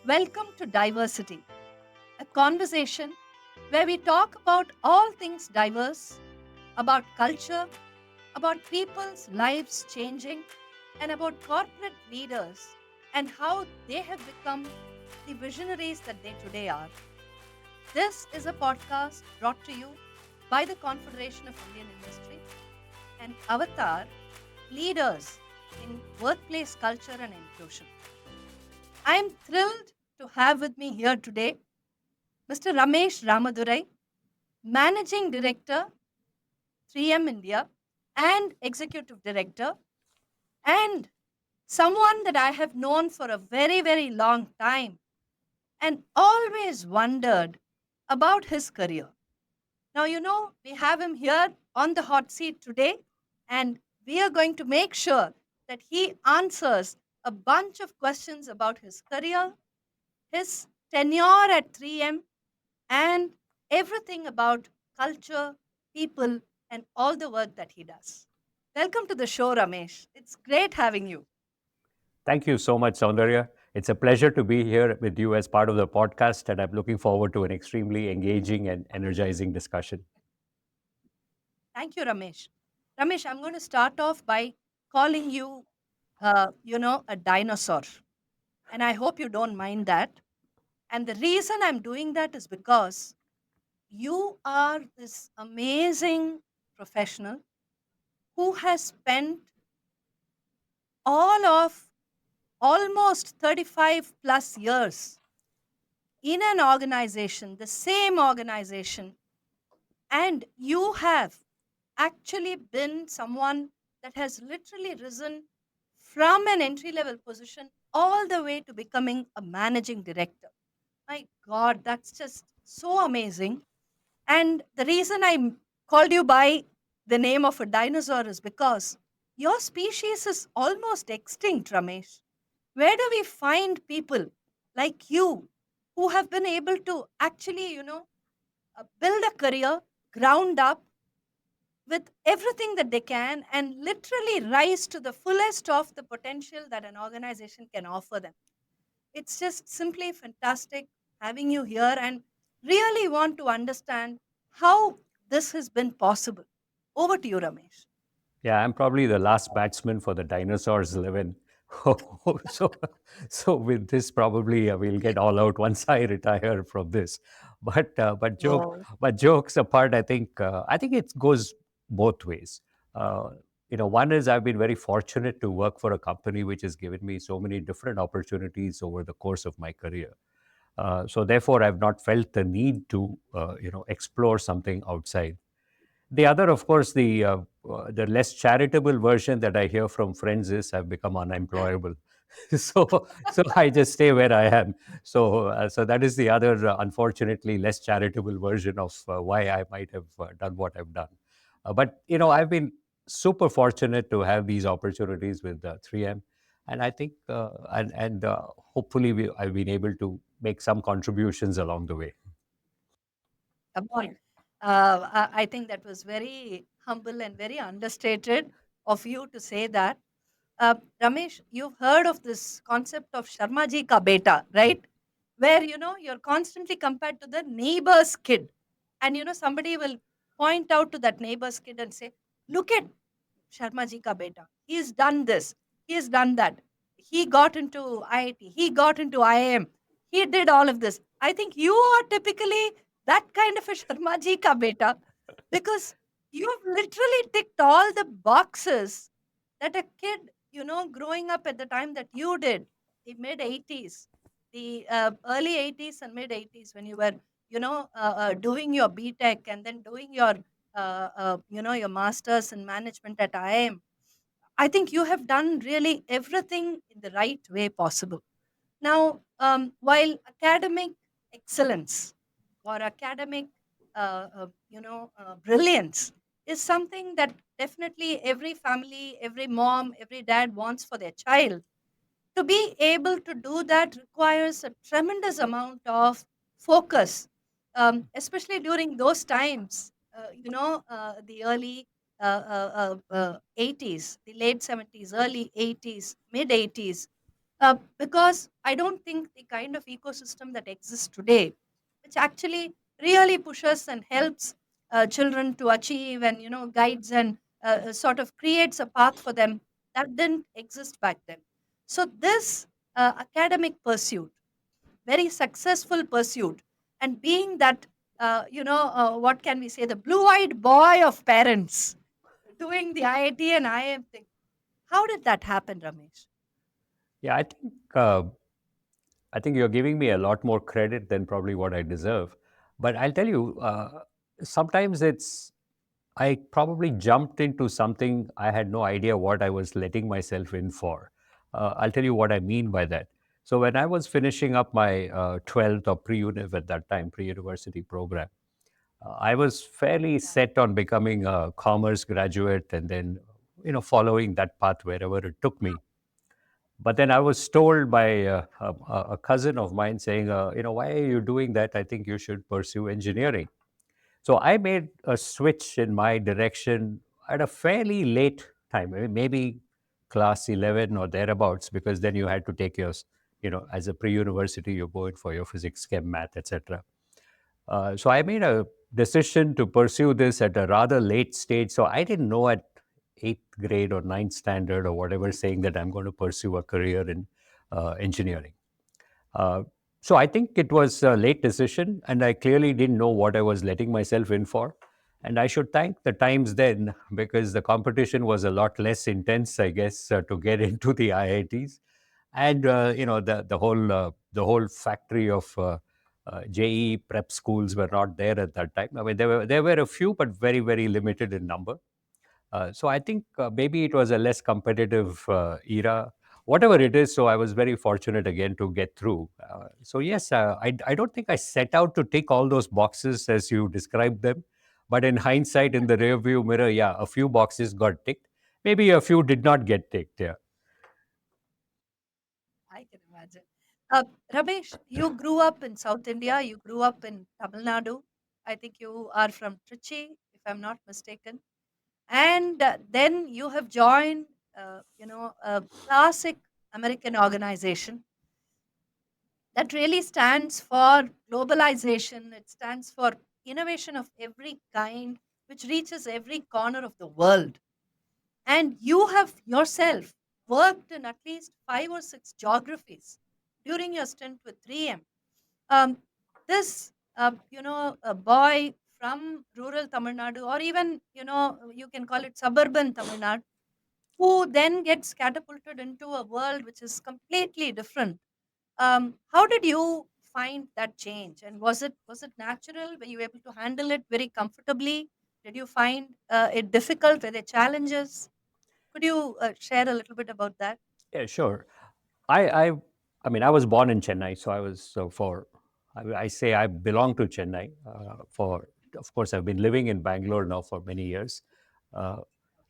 Welcome to Diversity, a conversation where we talk about all things diverse, about culture, about people's lives changing, and about corporate leaders and how they have become the visionaries that they today are. This is a podcast brought to you by the Confederation of Indian Industry and Avatar Leaders in Workplace Culture and Inclusion. I am thrilled to have with me here today Mr. Ramesh Ramadurai, Managing Director, 3M India, and Executive Director, and someone that I have known for a very, very long time and always wondered about his career. Now, we have him here on the hot seat today, and we are going to make sure that he answers a bunch of questions about his career, his tenure at 3M, and everything about culture, people, and all the work that he does. Welcome to the show, Ramesh. It's great having you. Thank you so much, Saundarya. It's a pleasure to be here with you as part of the podcast, and I'm looking forward to an extremely engaging and energizing discussion. Thank you, Ramesh. Ramesh, I'm going to start off by calling you, a dinosaur. And I hope you don't mind that. And the reason I'm doing that is because you are this amazing professional who has spent all of almost 35 plus years in an organization, the same organization, and you have actually been someone that has literally risen from an entry level position all the way to becoming a managing director. My God, that's just so amazing. And the reason called you by the name of a dinosaur is because your species is almost extinct, Ramesh. Where do we find people like you who have been able to actually, build a career ground up with everything that they can and literally rise to the fullest of the potential that an organization can offer them? It's just simply fantastic having you here and really want to understand how this has been possible. Over to you, Ramesh. Yeah, I'm probably the last batsman for the dinosaurs 11. so, so with this, probably we'll get all out once I retire from this. Wow. But jokes apart, I think it goes both ways. Uh, one is I've been very fortunate to work for a company which has given me so many different opportunities over the course of my career. So therefore, I've not felt the need to explore something outside. The other, of course, the less charitable version that I hear from friends is I've become unemployable. So I just stay where I am. So that is the other, unfortunately, less charitable version of why I might have done what I've done. But I've been super fortunate to have these opportunities with 3M, and I think and hopefully I've been able to make some contributions along the way. Come on. I think that was very humble and very understated of you to say that. Ramesh, you've heard of this concept of Sharma ji ka beta, right? Where, you're constantly compared to the neighbor's kid. And, somebody will point out to that neighbor's kid and say, look at Sharma ji ka beta. He's done this. He's done that. He got into IIT. He got into IIM. He did all of this. I think you are typically that kind of a Sharma ji ka beta because you've literally ticked all the boxes that a kid, growing up at the time that you did, the mid 80s, the early 80s and mid 80s, when you were, doing your BTech and then doing your, your master's in management at IIM. I think you have done really everything in the right way possible. Now, while academic excellence or academic, brilliance is something that definitely every family, every mom, every dad wants for their child, to be able to do that requires a tremendous amount of focus, especially during those times, the early 80s, the late 70s, early 80s, mid 80s. Because I don't think the kind of ecosystem that exists today, which actually really pushes and helps children to achieve and guides and sort of creates a path for them, that didn't exist back then. So this academic pursuit, very successful pursuit, and being that what can we say, the blue-eyed boy of parents doing the IIT and IIM thing. How did that happen, Ramesh? Yeah, I think you're giving me a lot more credit than probably what I deserve. But I'll tell you, sometimes I probably jumped into something I had no idea what I was letting myself in for. I'll tell you what I mean by that. So when I was finishing up my 12th or pre-univ at that time, pre-university program, I was fairly Yeah. set on becoming a commerce graduate and then, following that path wherever it took me. But then I was told by a cousin of mine saying, why are you doing that? I think you should pursue engineering. So I made a switch in my direction at a fairly late time, maybe class 11 or thereabouts, because then you had to take your, as a pre-university, you're going for your physics, chem, math, etc. So I made a decision to pursue this at a rather late stage. So I didn't know at eighth grade or ninth standard or whatever saying that I'm going to pursue a career in engineering. Uh, so I think it was a late decision, and I clearly didn't know what I was letting myself in for. And I should thank the times then because the competition was a lot less intense, I guess, to get into the IITs, and the whole factory of JEE prep schools were not there at that time. I mean, there were a few, but very very limited in number. So I think maybe it was a less competitive era, whatever it is. So I was very fortunate again to get through. So yes, I don't think I set out to tick all those boxes as you described them, but in hindsight, in the rearview mirror, yeah, a few boxes got ticked. Maybe a few did not get ticked. Yeah. I can imagine. Ramesh, you grew up in South India. You grew up in Tamil Nadu. I think you are from Trichy, if I'm not mistaken. And then you have joined, a classic American organization that really stands for globalization. It stands for innovation of every kind, which reaches every corner of the world. And you have yourself worked in at least 5 or 6 geographies during your stint with 3M. Um, this, a boy from rural Tamil Nadu, or even, you can call it suburban Tamil Nadu, who then gets catapulted into a world which is completely different. How did you find that change? And was it natural? Were you able to handle it very comfortably? Did you find it difficult? Were there challenges? Could you share a little bit about that? Yeah, sure. I, I, I mean, I was born in Chennai, so I was I say I belong to Chennai. Of course, I've been living in Bangalore now for many years. Uh,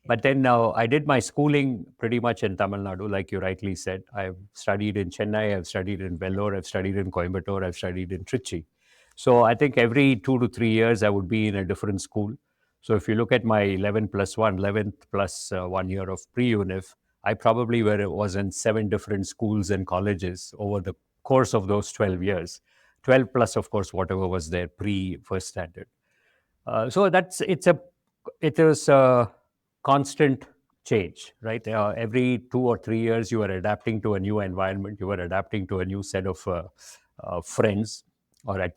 Okay. but then now I did my schooling pretty much in Tamil Nadu, like you rightly said. I've studied in Chennai, I've studied in Vellore, I've studied in Coimbatore, I've studied in Trichy. So I think every 2 to 3 years I would be in a different school. So if you look at my 11 plus 1, 11th plus 1 year of pre-UNIF, I probably was in 7 different schools and colleges over the course of those 12 years. 12 plus, of course, whatever was there pre first standard. So it is a constant change, right? Every 2 or 3 years, you are adapting to a new environment. You are adapting to a new set of friends, or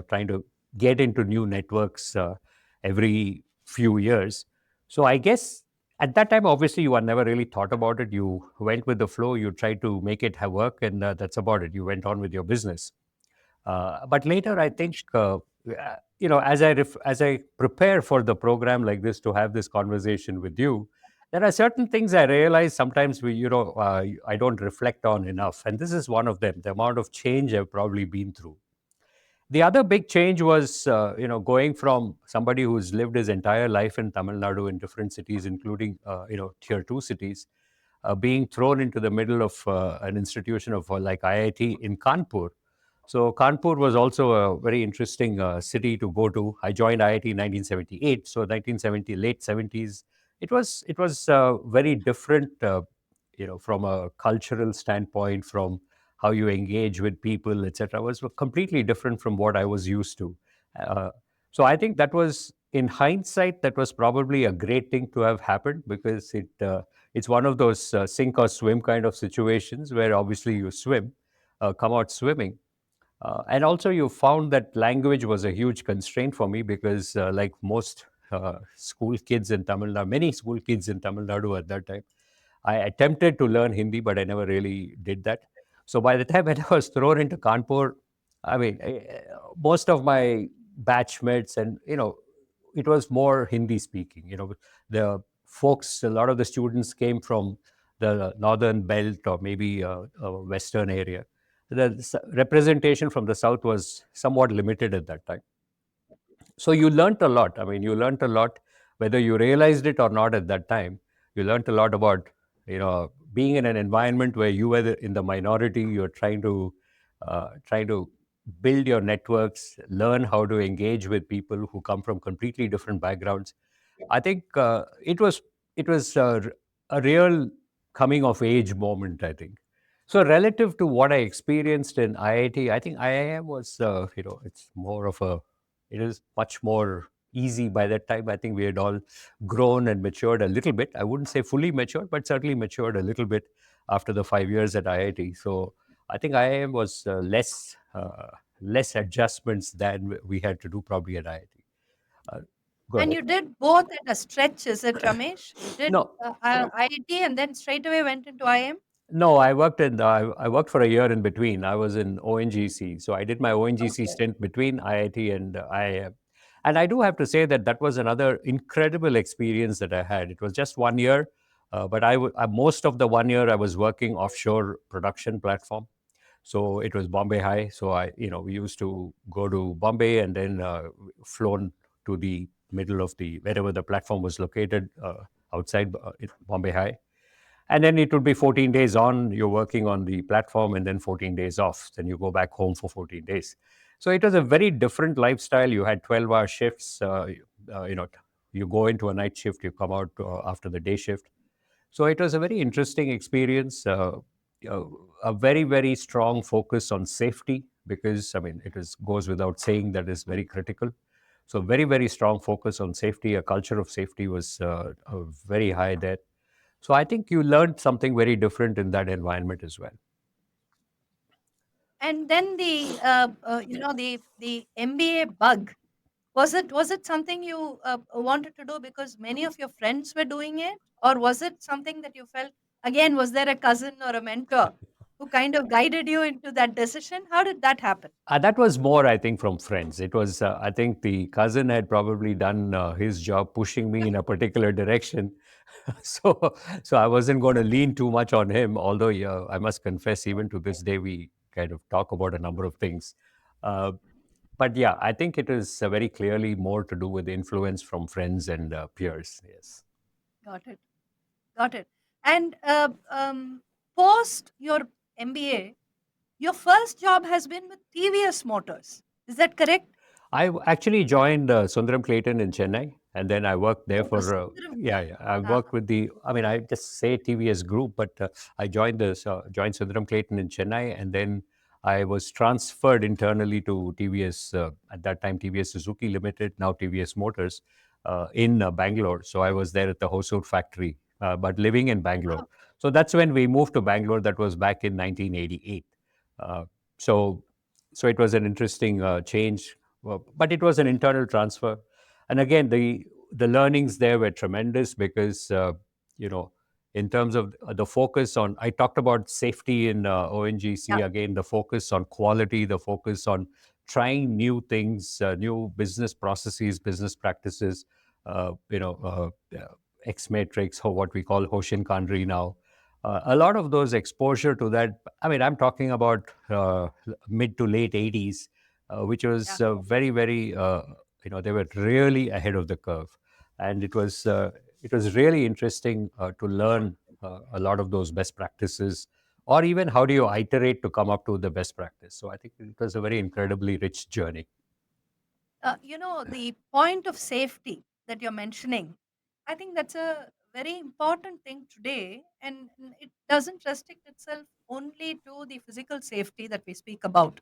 trying to get into new networks every few years. So I guess at that time, obviously, you had never really thought about it. You went with the flow. You tried to make it have work, and that's about it. You went on with your business. But later, I think as I prepare for the program like this to have this conversation with you, there are certain things I realize sometimes I don't reflect on enough, and this is one of them. The amount of change I've probably been through. The other big change was, going from somebody who's lived his entire life in Tamil Nadu in different cities, including, tier two cities, being thrown into the middle of an institution of like IIT in Kanpur. So Kanpur was also a very interesting city to go to. I joined IIT in 1978, so 1970 late 70s. It was very different. from a cultural standpoint, from how you engage with people, etc., was completely different from what I was used to. Uh, so I think that was, in hindsight, that was probably a great thing to have happened, because it's one of those sink or swim kind of situations where obviously you swim, come out swimming. And also, you found that language was a huge constraint for me because, like most school kids in Tamil Nadu, many school kids in Tamil Nadu at that time, I attempted to learn Hindi, but I never really did that. So by the time when I was thrown into Kanpur, I mean, most of my batchmates, and it was more Hindi speaking. The folks, a lot of the students came from the northern belt, or maybe a western area. The representation from the south was somewhat limited at that time. So you learnt a lot. I mean, you learnt a lot, whether you realized it or not at that time. You learnt a lot about being in an environment where you were in the minority. You're trying to build your networks, learn how to engage with people who come from completely different backgrounds. I think it was a real coming of age moment, I think. So relative to what I experienced in IIT, I think IIM was, it's more of a, it is much more easy by that time. I think we had all grown and matured a little bit. I wouldn't say fully matured, but certainly matured a little bit after the 5 years at IIT. So I think IIM was less adjustments than we had to do probably at IIT. Uh, Go And ahead. you did both at a stretch, is it, Ramesh? You did No, IIT and then straight away went into IM? no, I worked for a year in between. I was in ONGC, so I did my ONGC Okay. stint between IIT and IIM. And I do have to say that that was another incredible experience that I had. It was just 1 year, but most of the 1 year I was working offshore production platform. So it was Bombay High. So we used to go to Bombay and then flown to the middle of the wherever the platform was located outside Bombay High. And then it would be 14 days on, you're working on the platform, and then 14 days off. Then you go back home for 14 days. So it was a very different lifestyle. You had 12-hour shifts. Uh, you know, you go into a night shift, you come out after the day shift. So it was a very interesting experience. Uh, a very, very strong focus on safety, because I mean goes without saying that is very critical. So very, very strong focus on safety. A culture of safety was very high there. So I think you learned something very different in that environment as well. And then the MBA bug. Was it something you wanted to do because many of your friends were doing it, or was it something that you felt, again, was there a cousin or a mentor who kind of guided you into that decision? How did that happen? That was more, I think, from friends. It was, I think, the cousin had probably done his job pushing me in a particular direction. so, so I wasn't going to lean too much on him. Although, yeah, I must confess, even to this day, we kind of talk about a number of things. Uh, but yeah, I think it is very clearly more to do with influence from friends and peers. Yes. Got it. Got it. And post your MBA, your first job has been with TVS Motors. Is that correct? Actually joined Sundaram Clayton in Chennai, and then I worked there Oh, for Sundaram. yeah, yeah. I Uh-huh. worked with the. I mean, I just say TVS Group, but I joined Sundaram Clayton in Chennai, and then I was transferred internally to TVS at that time TVS Suzuki Limited, now TVS Motors, in Bangalore. So I was there at the Hosur factory, but living in Bangalore. Oh, So that's when we moved to Bangalore. That was back in 1988. Uh, so so it was an interesting change, but it was an internal transfer. And again, the learnings there were tremendous because you know in terms of the focus on, I talked about safety in yeah. ONGC. Again, the focus on quality, the focus on trying new things, new business processes, business practices, uh, you know X matrix, or what we call Hoshin Kanri now. A lot of those exposure to that, I mean, I'm talking about mid to late 80s, which Yeah. was very, very, they were really ahead of the curve. And it was really interesting to learn a lot of those best practices, or even how do you iterate to come up to the best practice. So I think it was a very incredibly rich journey. The point of safety that you're mentioning, I think that's a very important thing today, and it doesn't restrict itself only to the physical safety that we speak about.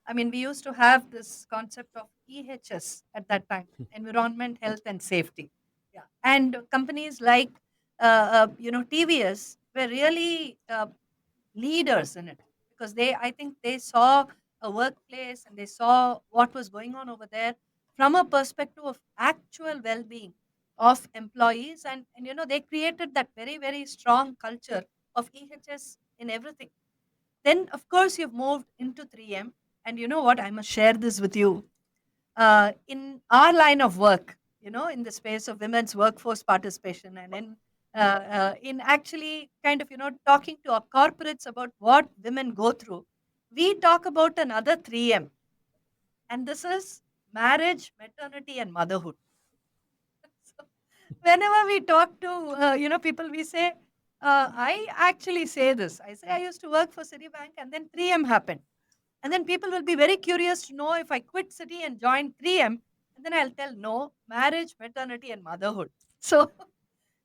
I mean, we used to have this concept of EHS at that time, environment, health, and safety. Yeah. And companies like, TVS were really leaders in it, because I think they saw a workplace and they saw what was going on over there from a perspective of actual well-being of employees, and they created that very, very strong culture of EHS in everything. Then, of course, you've moved into 3M. And you know what? I must share this with you. In our line of work, in the space of women's workforce participation, and in actually kind of, talking to our corporates about what women go through, we talk about another 3M. And this is marriage, maternity, and motherhood. So whenever we talk to, people, we say, I actually say this. I say I used to work for Citibank, and then 3M happened. And then people will be very curious to know if I quit City and join 3M. And then I'll tell no, marriage, maternity, and motherhood. So,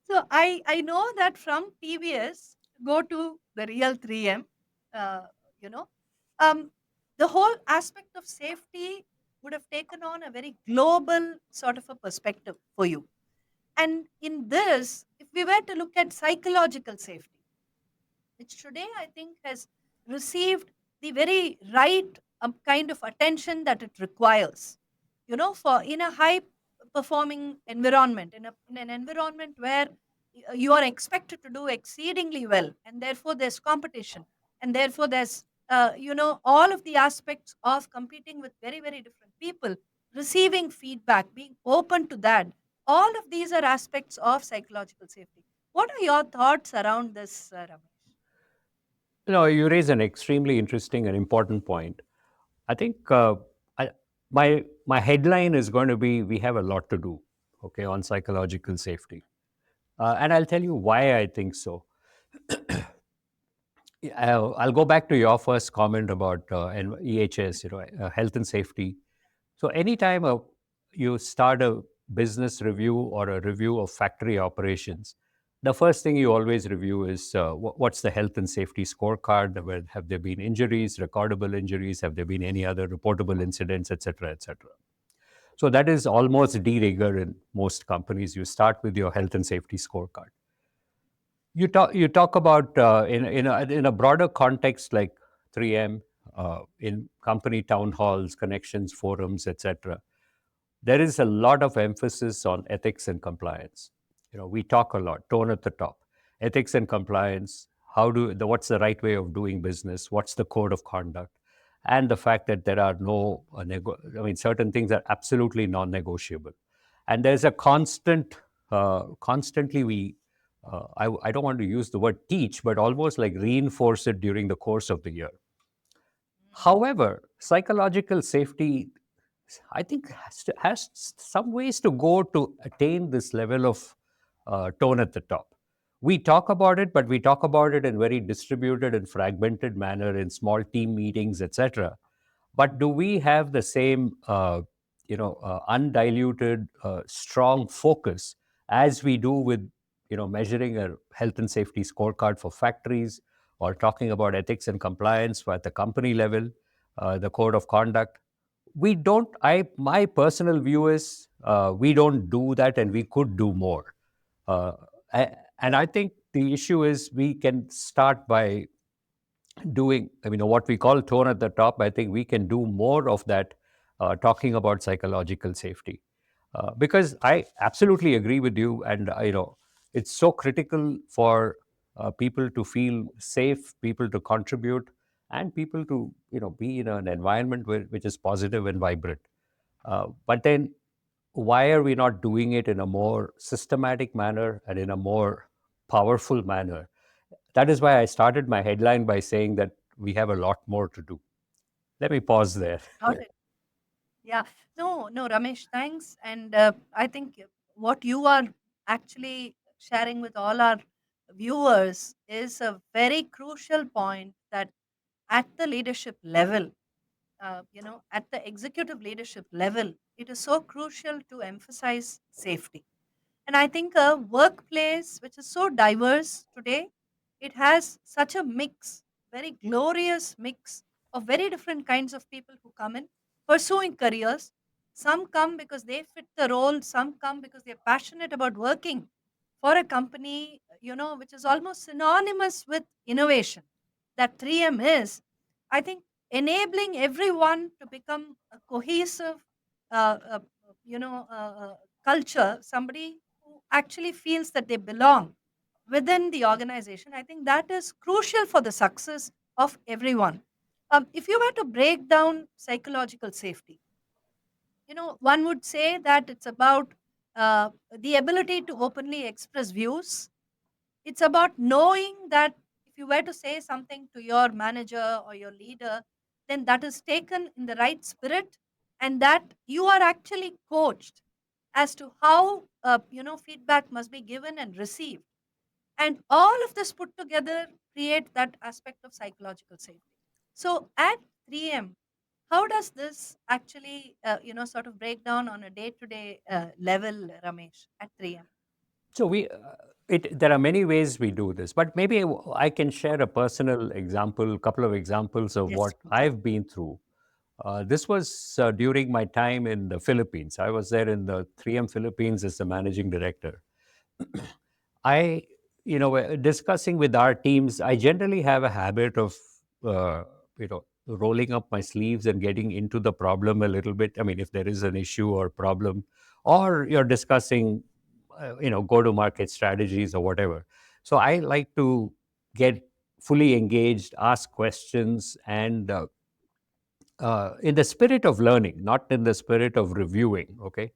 so I know that from TVS go to the real 3M, uh, you know, um, the whole aspect of safety would have taken on a very global sort of a perspective for you. And in this, if we were to look at psychological safety, which today I think has received the very right kind of attention that it requires. For in a high performing environment, in an environment where you are expected to do exceedingly well, and therefore there's competition, and therefore there's all of the aspects of competing with very, very different people, receiving feedback, being open to that. All of these are aspects of psychological safety. What are your thoughts around this, Ramesh? You raise an extremely interesting and important point. I think I, my headline is going to be we have a lot to do, okay, on psychological safety, and I'll tell you why I think so. I'll go back to your first comment about EHS, health and safety. So anytime you start a business review or a review of factory operations, the first thing you always review is what's the health and safety scorecard? Have there been injuries, recordable injuries? Have there been any other reportable incidents, et cetera, et cetera? So that is almost de rigueur in most companies. You start with your health and safety scorecard. You talk about in a broader context like 3M, in company town halls, connections, forums, etc. There is a lot of emphasis on ethics and compliance. We talk a lot, tone at the top, ethics and compliance. What's the right way of doing business? What's the code of conduct? And the fact that there are no, certain things are absolutely non-negotiable, and there's a constantly we. I don't want to use the word teach, but almost like reinforce it during the course of the year. However, psychological safety, I think, has some ways to go to attain this level of tone at the top. We talk about it, but we talk about it in very distributed and fragmented manner in small team meetings, etc. But do we have the same, undiluted, strong focus as we do with, measuring a health and safety scorecard for factories, or talking about ethics and compliance at the company level, the code of conduct? We don't. My personal view is we don't do that, and we could do more. Uh, and I think the issue is we can start by doing, what we call tone at the top. I think we can do more of that, talking about psychological safety, because I absolutely agree with you, and it's so critical for people to feel safe, people to contribute, and people to be in an environment which is positive and vibrant. But then, why are we not doing it in a more systematic manner and in a more powerful manner? That is why I started my headline by saying that we have a lot more to do. Let me pause there. Got it. Yeah. No, no, Ramesh, thanks. And I think what you are actually sharing with all our viewers is a very crucial point, that at the leadership level, at the executive leadership level, it is so crucial to emphasize safety. And I think a workplace which is so diverse today, it has such a mix, very glorious mix of very different kinds of people who come in pursuing careers. Some come because they fit the role, some come because they're passionate about working for a company, which is almost synonymous with innovation. That 3M is, I think, enabling everyone to become a cohesive, uh, uh, culture, somebody who actually feels that they belong within the organization. I think that is crucial for the success of everyone. If you were to break down psychological safety, one would say that it's about the ability to openly express views. It's about knowing that if you were to say something to your manager or your leader, then that is taken in the right spirit, and that you are actually coached as to how feedback must be given and received. And all of this put together create that aspect of psychological safety. So at 3M, how does this actually sort of break down on a day to day level, Ramesh, at 3M? So there are many ways we do this, but maybe I can share a personal example, couple of examples of Yes, what please. I've been through. This was during my time in the Philippines. I was there in the 3M Philippines as the managing director. I, discussing with our teams, I generally have a habit of, rolling up my sleeves and getting into the problem a little bit. I mean, if there is an issue or problem, or you're discussing, go to market strategies or whatever. So I like to get fully engaged, ask questions, and in the spirit of learning, not in the spirit of reviewing. Okay,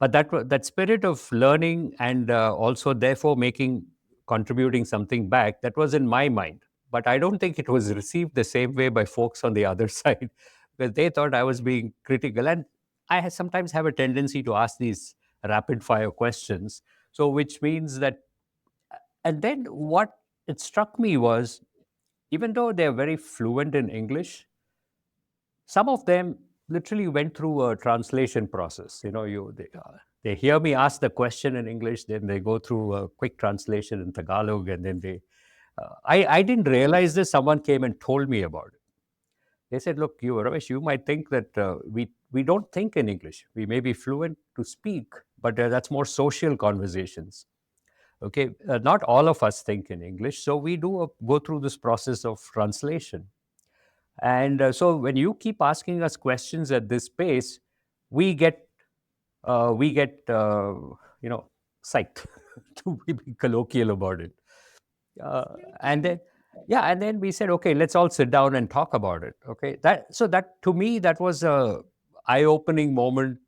but that spirit of learning and also therefore making contributing something back, that was in my mind, but I don't think it was received the same way by folks on the other side, because they thought I was being critical. And sometimes have a tendency to ask these rapid fire questions, so which means that. And then what it struck me was, even though they're very fluent in English, some of them literally went through a translation process. They hear me ask the question in English, then they go through a quick translation in Tagalog, and then I didn't realize this. Someone came and told me about it. They said, "Look, you Ramesh, you might think that we don't think in English. We may be fluent to speak, but that's more social conversations. Okay, not all of us think in English, so we go through this process of translation." And so when you keep asking us questions at this pace, we get we get psyched, to be colloquial about it. And Absolutely. then yeah, and then we said, okay, let's all sit down and talk about it. Okay, that to me, that was a eye-opening moment,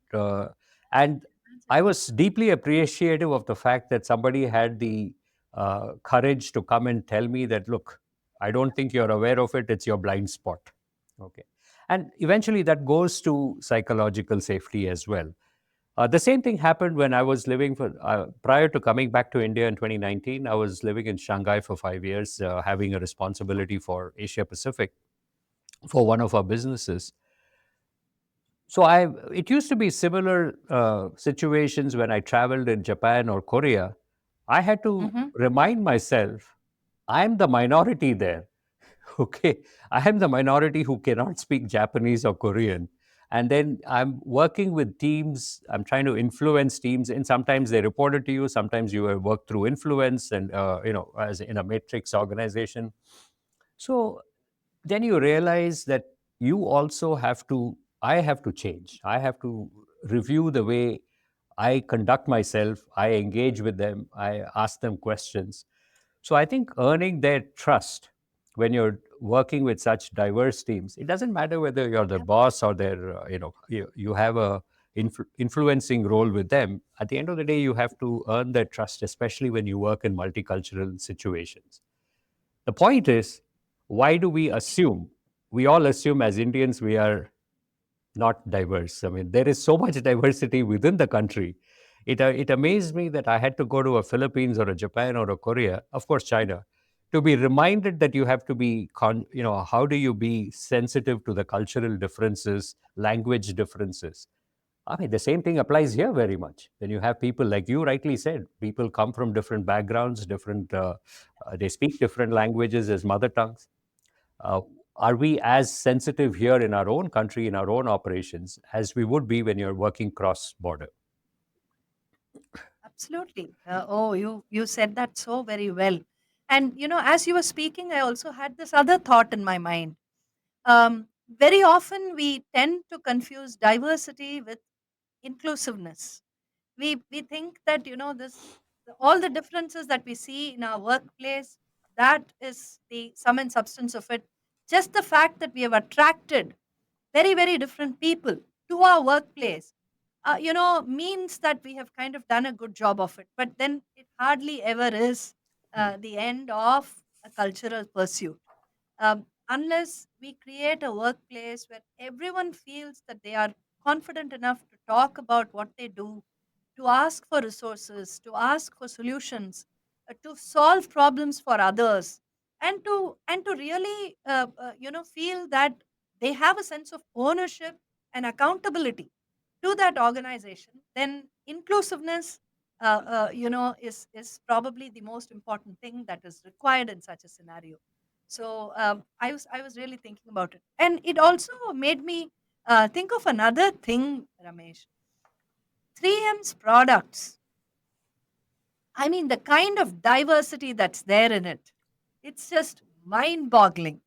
and I was deeply appreciative of the fact that somebody had the courage to come and tell me that, look, I don't think you're aware of it, it's your blind spot. Okay, and eventually that goes to psychological safety as well. The same thing happened when I was living prior to coming back to India in 2019. I was living in Shanghai for 5 years, having a responsibility for Asia Pacific for one of our businesses. So it used to be similar situations when I traveled in Japan or Korea. I had to Hmm. remind myself, I'm the minority there. Okay, I am the minority who cannot speak Japanese or Korean. And then I'm working with teams. I'm trying to influence teams, and sometimes they report it to you. Sometimes you work through influence, and as in a matrix organization. So then you realize that you also have to. I have to change. I have to review the way I conduct myself. I engage with them. I ask them questions. So I think earning their trust when you're working with such diverse teams, it doesn't matter whether you're the Yeah. boss or their, you have a influencing role with them. At the end of the day, you have to earn their trust, especially when you work in multicultural situations. The point is, why do we assume? We all assume as Indians we are not diverse. I mean, there is so much diversity within the country. It amazed me that I had to go to a Philippines or a Japan or a Korea, of course China, to be reminded that you have to be how do you be sensitive to the cultural differences, language differences. I mean, the same thing applies here very much. When you have people, like you rightly said, people come from different backgrounds, they speak different languages as mother tongues. Uh, are we as sensitive here in our own country, in our own operations, as we would be when you're working cross border? Absolutely. Oh, you said that so very well. And as you were speaking, I also had this other thought in my mind. Very often we tend to confuse diversity with inclusiveness. We think that all the differences that we see in our workplace, that is the sum and substance of it. Just the fact that we have attracted very, very different people to our workplace, means that we have kind of done a good job of it. But then it hardly ever is the end of a cultural pursuit. Unless we create a workplace where everyone feels that they are confident enough to talk about what they do, to ask for resources, to ask for solutions, to solve problems for others, and to really feel that they have a sense of ownership and accountability to that organization, then inclusiveness is probably the most important thing that is required in such a scenario. So I was really thinking about it, and it also made me think of another thing, Ramesh. 3M's products, I mean, the kind of diversity that's there in it, it's just mind boggling.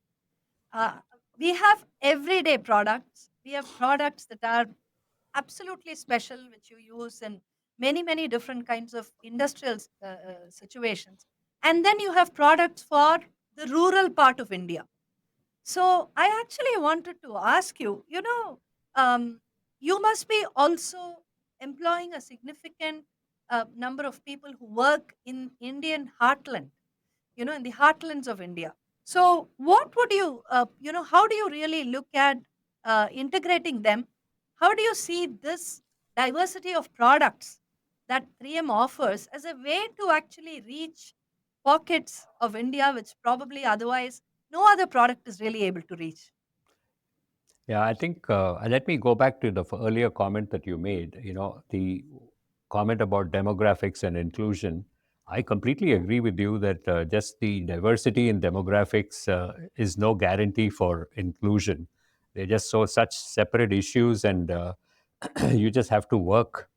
Uh, we have everyday products. We have products that are absolutely special, which you use in many, many different kinds of industrial situations. And then you have products for the rural part of India. So I actually wanted to ask you, um, you must be also employing a significant number of people who work in Indian heartland, in the heartlands of India. So what would how do you really look at integrating them? How do you see this diversity of products that 3M offers as a way to actually reach pockets of India which probably otherwise no other product is really able to reach? Yeah, I think let me go back to the earlier comment that you made. The comment about demographics and inclusion. I completely agree with you that just the diversity in demographics is no guarantee for inclusion. They're just such separate issues, and you just have to work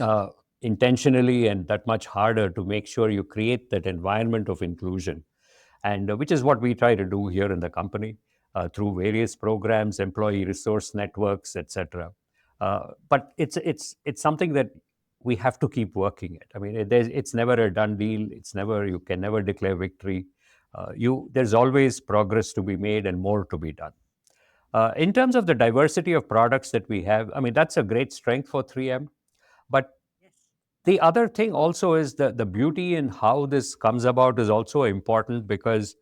uh, intentionally and that much harder to make sure you create that environment of inclusion, and which is what we try to do here in the company through various programs, employee resource networks, etc. But it's something that we have to keep working at. I mean, it's never a done deal. You can never declare victory. There's always progress to be made and more to be done. In terms of the diversity of products that we have, I mean, that's a great strength for 3M. But Yes. the other thing also is the beauty in how this comes about is also important, because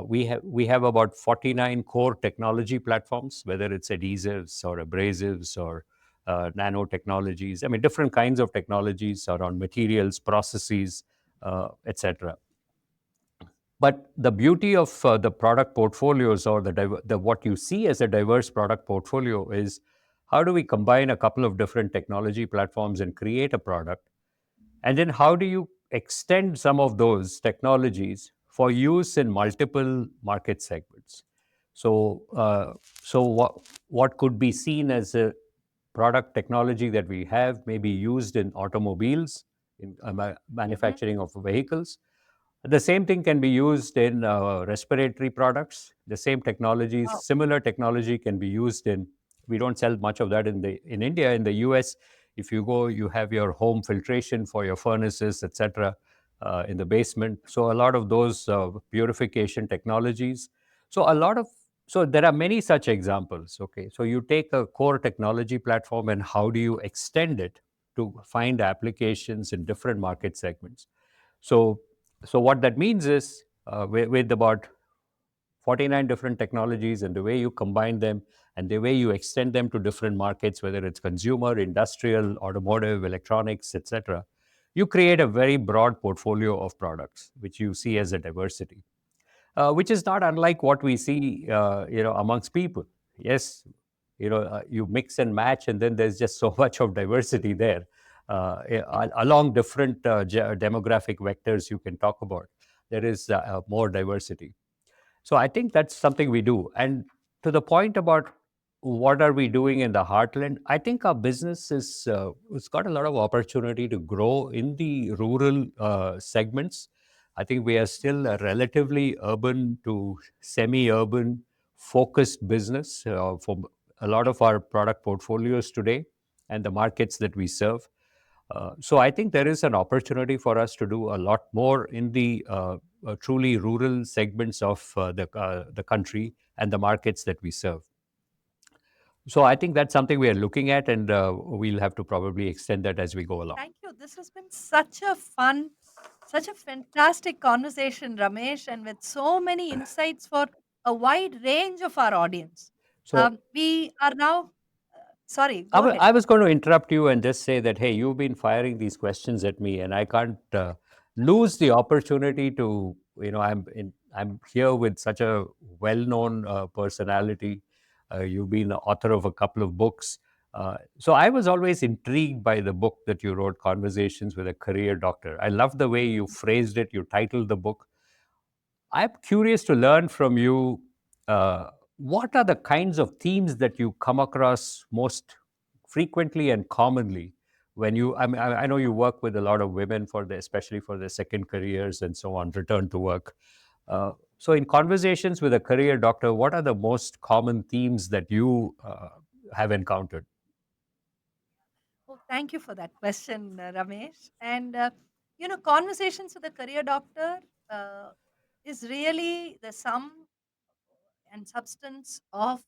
we have about 49 core technology platforms, whether it's adhesives or abrasives or nanotechnologies. I mean, different kinds of technologies around materials, processes, etc. But the beauty of the product portfolios, or the what you see as a diverse product portfolio, is how do we combine a couple of different technology platforms and create a product, and then how do you extend some of those technologies for use in multiple market segments? So, what could be seen as a product technology that we have may be used in automobiles, in Hmm. manufacturing of vehicles. The same thing can be used in respiratory products. The same technology, Wow. similar technology, can be used in. We don't sell much of that in India. In the US, if you go, you have your home filtration for your furnaces, etc., in the basement. So a lot of those purification technologies. So a lot of so there are many such examples. Okay, so you take a core technology platform and how do you extend it to find applications in different market segments? So, what that means is with about 49 different technologies and the way you combine them and the way you extend them to different markets, whether it's consumer, industrial, automotive, electronics, etc., you create a very broad portfolio of products, which you see as a diversity, which is not unlike what we see, amongst people. Yes, you mix and match, and then there's just so much of diversity there, along different demographic vectors you can talk about. There is more diversity. So I think that's something we do. And to the point about what are we doing in the heartland, I think our business is it's got a lot of opportunity to grow in the rural segments. I think we are still a relatively urban to semi-urban focused business for a lot of our product portfolios today and the markets that we serve. So I think there is an opportunity for us to do a lot more in the truly rural segments of the country and the markets that we serve. So I think that's something we are looking at, and we'll have to probably extend that as we go along. Thank you. This has been such a fun, such a fantastic conversation, Ramesh, and with so many insights for a wide range of our audience. So We are now, sorry, go ahead. I was going to interrupt you and just say that, hey, you've been firing these questions at me, and I can't lose the opportunity to, I'm here with such a well-known personality. You've been the author of a couple of books. So I was always intrigued by the book that you wrote, Conversations with a Career Doctor. I love the way you phrased it. You titled the book. I'm curious to learn from you. What are the kinds of themes that you come across most frequently and commonly when you? I mean, I know you work with a lot of women for the, especially for their second careers and so on, return to work. So, in conversations with a career doctor, what are the most common themes that you have encountered? Oh, thank you for that question, Ramesh. And, conversations with a career doctor uh, is really the sum and substance of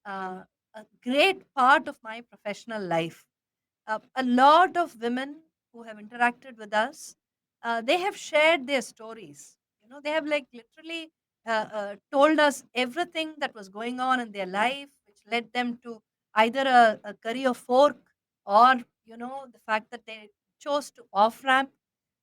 uh, a great part of my professional life. A lot of women who have interacted with us, they have shared their stories. They have like literally told us everything that was going on in their life, which led them to either a career fork or the fact that they chose to off ramp,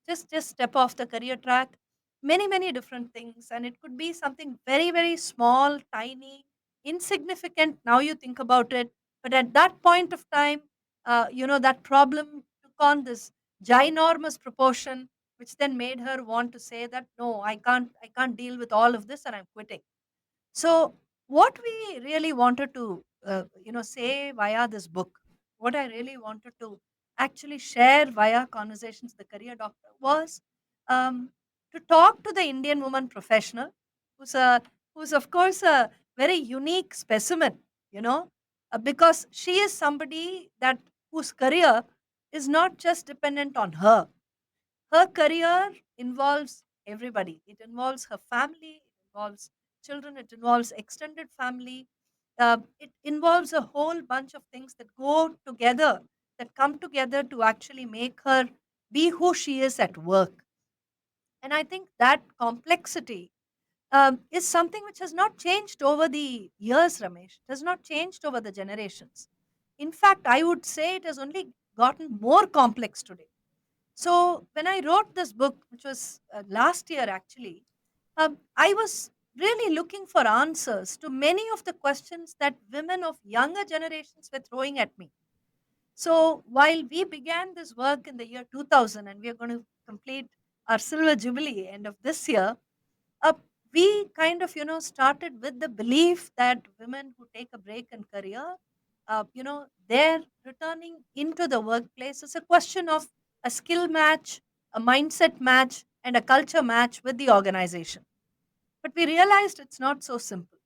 just step off the career track. Many different things, and it could be something very small, tiny, insignificant. Now you think about it, but at that point of time, that problem took on this ginormous proportion, which then made her want to say that no, I can't deal with all of this and I'm quitting. So what we really wanted to say via this book, what I really wanted to actually share via Conversations with the Career Doctor was um, to talk to the Indian woman professional, who's a who's of course a very unique specimen, because she is somebody that whose career is not just dependent on her. Her career involves everybody. It involves her family, it involves children, it involves extended family. It involves a whole bunch of things that go together, that come together to actually make her be who she is at work. And I think that complexity is something which has not changed over the years, Ramesh. It has not changed over the generations. In fact, I would say it has only gotten more complex today. So when I wrote this book, which was last year actually, I was really looking for answers to many of the questions that women of younger generations were throwing at me. So while we began this work in the year 2000, and we are going to complete our silver jubilee end of this year, uh, we kind of started with the belief that women who take a break in career, their returning into the workplace is a question of a skill match, a mindset match, and a culture match with the organization. But we realized it's not so simple.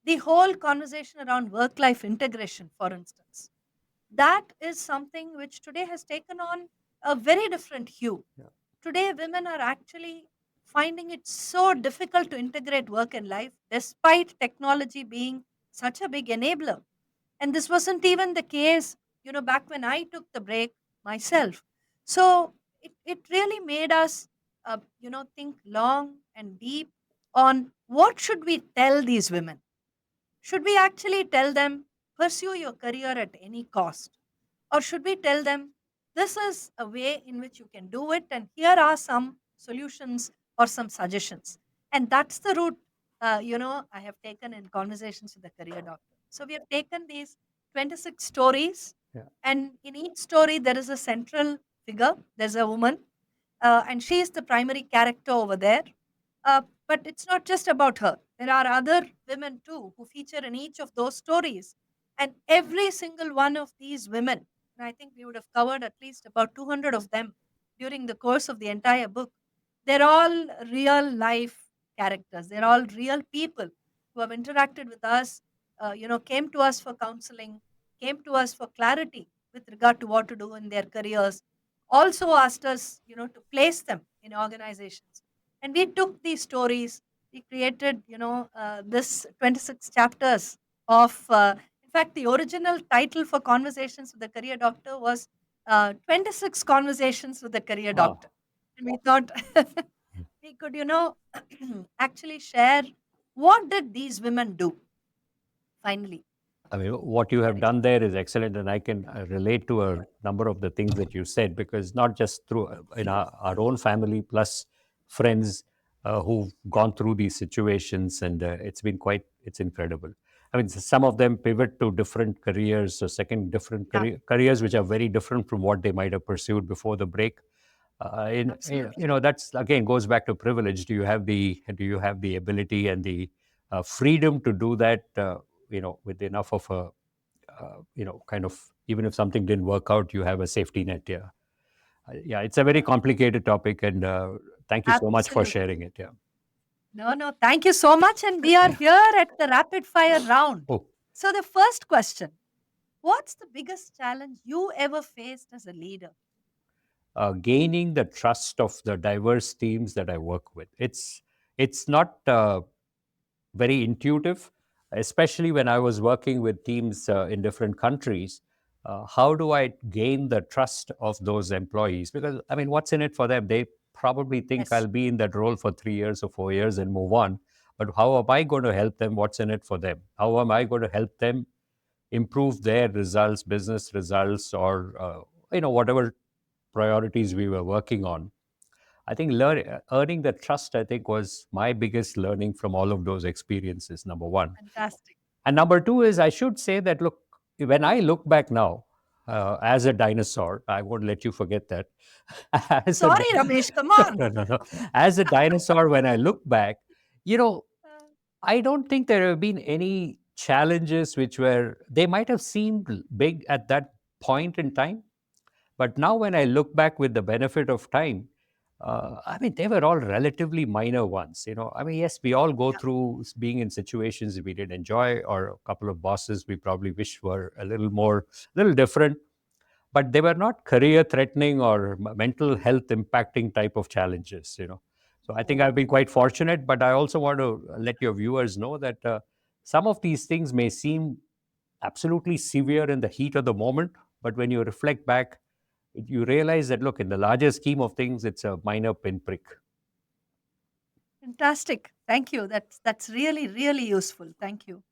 The whole conversation around work life integration, for instance, that is something which today has taken on a very different hue. Today, women are actually finding it so difficult to integrate work and life despite technology being such a big enabler. And this wasn't even the case, back when I took the break myself. So it really made us, think long and deep on what should we tell these women. Should we actually tell them, pursue your career at any cost? Or should we tell them, this is a way in which you can do it, and here are some solutions or some suggestions? And that's the route, I have taken in Conversations with the Career Doctor. So we have taken these 26 stories, Yeah. and in each story, there is a central figure. There's a woman, and she is the primary character over there. But it's not just about her. There are other women too who feature in each of those stories. And every single one of these women, and I think we would have covered at least about 200 of them during the course of the entire book, they're all real life characters. They're all real people who have interacted with us, came to us for counseling, came to us for clarity with regard to what to do in their careers, also asked us, to place them in organizations. And we took these stories, we created, this 26 chapters of, in fact, the original title for Conversations with the Career Doctor was 26 Conversations with the Career Doctor. Wow. And we thought we could, actually share what did these women do finally. I mean, what you have Correct. done there is excellent, and I can relate to a number of the things that you said, because not just through in our own family, plus friends who've gone through these situations, and it's incredible. I mean, some of them pivot to different careers, so second different Yeah, careers which are very different from what they might have pursued before the break. absolutely. That's again goes back to privilege. Do you have the ability and the freedom to do that? With enough of a kind of, even if something didn't work out, you have a safety net. Yeah, yeah. It's a very complicated topic, and thank you so much for Absolutely. sharing it. Yeah. No, no, thank you so much. And we are here at the rapid fire round. Oh, So, the first question: what's the biggest challenge you ever faced as a leader? gaining the trust of the diverse teams that I work with. It's not very intuitive, especially when I was working with teams in different countries. How do I gain the trust of those employees? Because, I mean, what's in it for them? They probably think Yes. I'll be in that role for 3 years or 4 years and move on. But how am I going to help them? What's in it for them? How am I going to help them improve their results, business results, or whatever priorities we were working on? I think earning the trust, I think, was my biggest learning from all of those experiences, number one. Fantastic. And number two is, I should say that, look, when I look back now, as a dinosaur, I won't let you forget that. as a, Sorry, Ramesh, come on. no, no, no. As a dinosaur, when I look back, you know, I don't think there have been any challenges they might have seemed big at that point in time, but now, when I look back with the benefit of time, I mean, they were all relatively minor ones. I mean, yes, we all go Yeah. through being in situations we did enjoy, or a couple of bosses we probably wish were a little different, but they were not career threatening or mental health impacting type of challenges. So I think Oh, I've been quite fortunate, but I also want to let your viewers know that some of these things may seem absolutely severe in the heat of the moment, but when you reflect back, you realize that, look, in the larger scheme of things, it's a minor pinprick. fantastic. Thank you. That's really, really useful. Thank you.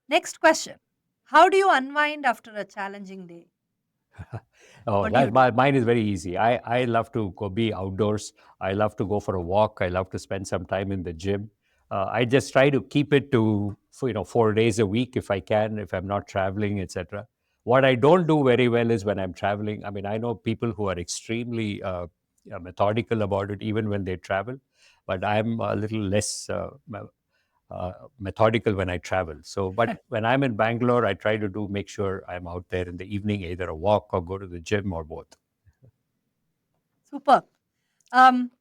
Next question. How do you unwind after a challenging day? Oh, What do you do? mine is very easy. I love to go be outdoors. I love to go for a walk. I love to spend some time in the gym. I just try to keep it to 4 days a week if I can, if I'm not traveling, etc. What I don't do very well is when I'm traveling. I mean, I know people who are extremely methodical about it, even when they travel, but I'm a little less methodical when I travel. So, but when I'm in Bangalore, I try to make sure I'm out there in the evening, either a walk or go to the gym or both. Super. Um,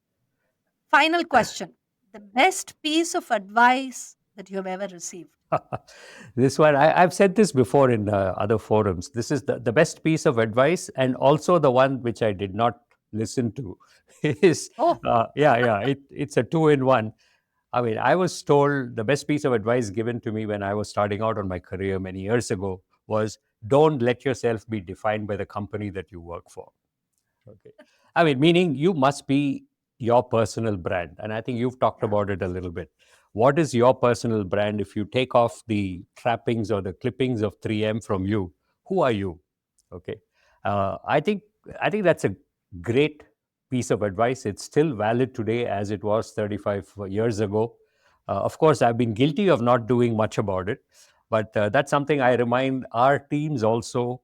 Final question. The best piece of advice that you have ever received. This one, I've said this before in other forums. This is the best piece of advice, and also the one which I did not listen to. Is Oh, yeah, yeah. It's a two in one. I mean, I was told the best piece of advice given to me when I was starting out on my career many years ago was, don't let yourself be defined by the company that you work for. Okay. I mean, meaning you must be your personal brand. And I think you've talked yeah. about it a little bit. What is your personal brand? If you take off the trappings or the clippings of 3M from you, who are you? Okay. Uh, I think I think that's a great piece of advice. It's still valid today as it was 35 years ago. Of course, I've been guilty of not doing much about it, But that's something I remind our teams also,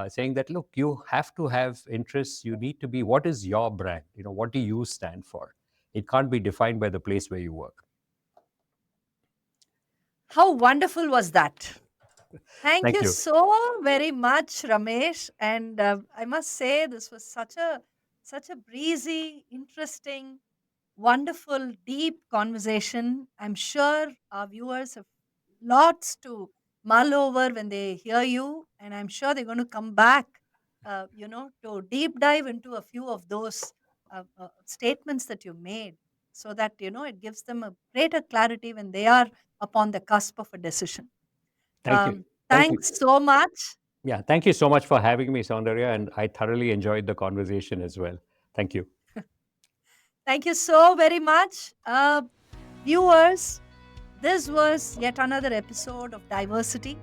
saying that, look, you have to have interests. You need to be, what is your brand? What do you stand for? It can't be defined by the place where you work. How wonderful was that? Thank Thank you you. so very much, Ramesh. And I must say, this was such a breezy, interesting, wonderful, deep conversation. I'm sure our viewers have lots to mull over when they hear you, and I'm sure they're going to come back, to deep dive into a few of those statements that you made, so that it gives them a greater clarity when they are upon the cusp of a decision. Thank you. Thank you. Thanks so much. Yeah, thank you so much for having me, Saundarya, and I thoroughly enjoyed the conversation as well. Thank you. Thank you so very much. Viewers, this was yet another episode of Diversity,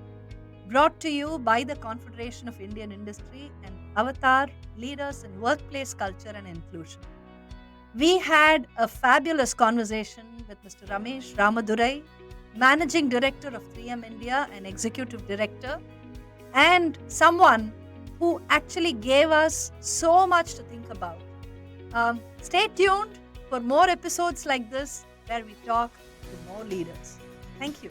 brought to you by the Confederation of Indian Industry and Avatar Leaders in Workplace Culture and Inclusion. We had a fabulous conversation with Mr. Ramesh Ramadurai, Managing Director of 3M India and Executive Director, and someone who actually gave us so much to think about. Stay tuned for more episodes like this where we talk to more leaders. Thank you.